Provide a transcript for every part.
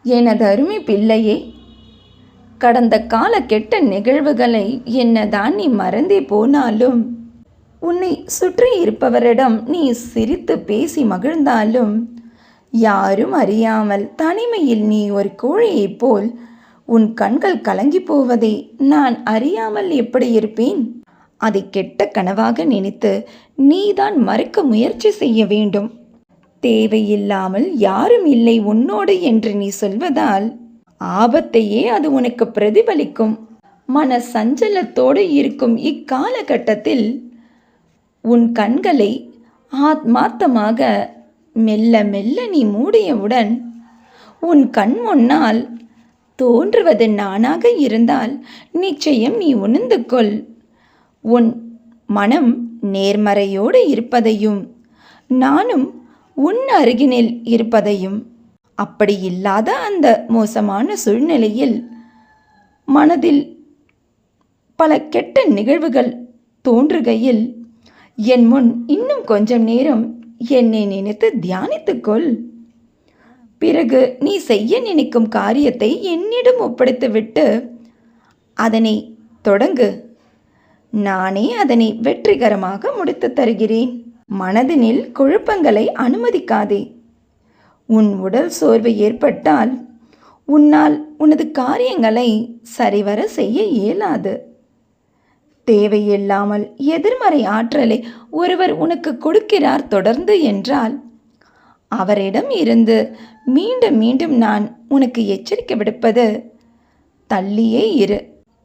எனது அருமை பிள்ளையே, கடந்த கால கெட்ட நிகழ்வுகளை என்னதான் நீ மறந்தே போனாலும், உன்னை சுற்றி இருப்பவரிடம் நீ சிரித்து பேசி மகிழ்ந்தாலும், யாரும் அறியாமல் தனிமையில் நீ ஒரு கோழியைப் போல் உன் கண்கள் கலங்கி போவதை நான் அறியாமல் எப்படி இருப்பேன்? அதை கெட்ட கனவாக நினைத்து நீதான் மறக்க முயற்சி செய்ய வேண்டும். தேவையில்லாமல் யாரும் இல்லை உன்னோடு என்று நீ சொல்வதால் ஆபத்தையே அது உனக்கு பிரதிபலிக்கும். மன சஞ்சலத்தோடு இருக்கும் இக்காலகட்டத்தில் உன் கண்களை ஆத்மார்த்தமாக மெல்ல மெல்ல நீ மூடியவுடன் உன் கண் முன்னால் தோன்றுவது நானாக இருந்தால் நிச்சயம் நீ உணர்ந்து கொள். உன் மனம் நேர்மறையோடு இருப்பதையும் நானும் உன் அருகினில் இருப்பதையும். அப்படி இல்லாத அந்த மோசமான சூழ்நிலையில் மனதில் பல கெட்ட நிகழ்வுகள் தோன்றுகையில் என் முன் இன்னும் கொஞ்சம் நேரம் என்னை நினைத்து தியானித்துக்கொள். பிறகு நீ செய்ய நினைக்கும் காரியத்தை என்னிடம் ஒப்படைத்துவிட்டு அதனை தொடங்கு. நானே அதனை வெற்றிகரமாக முடித்து தருகிறேன். மனதினில் குழப்பங்களை அனுமதிக்காதே. உன் உடல் சோர்வு ஏற்பட்டால் உன்னால் உனது காரியங்களை சரிவர செய்ய இயலாது. தேவையில்லாமல் எதிர்மறை ஆற்றலை ஒருவர் உனக்கு கொடுக்கிறார் தொடர்ந்து என்றால் அவரிடம் இருந்து மீண்டும் மீண்டும் நான் உனக்கு எச்சரிக்கை விடுப்பது, தள்ளியே இரு.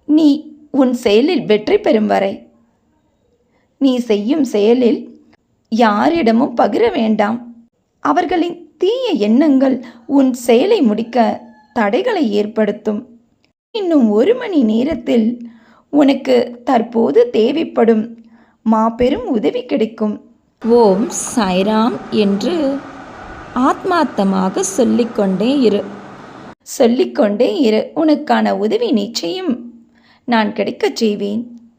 நீ உன் செயலில் வெற்றி பெறும் வரை நீ செய்யும் செயலில் யாரிடமும் பகிர வேண்டாம். அவர்களின் தீய எண்ணங்கள் உன் செயலை முடிக்க தடைகளை ஏற்படுத்தும். இன்னும் 1 மணி நேரத்தில் உனக்கு தற்போது தேவைப்படும் மாபெரும் உதவி கிடைக்கும். ஓம் சாய்ராம் என்று ஆத்மார்த்தமாக சொல்லிக்கொண்டே இரு. உனக்கான உதவி நிச்சயம் நான் கிடைக்கச் செய்வேன்.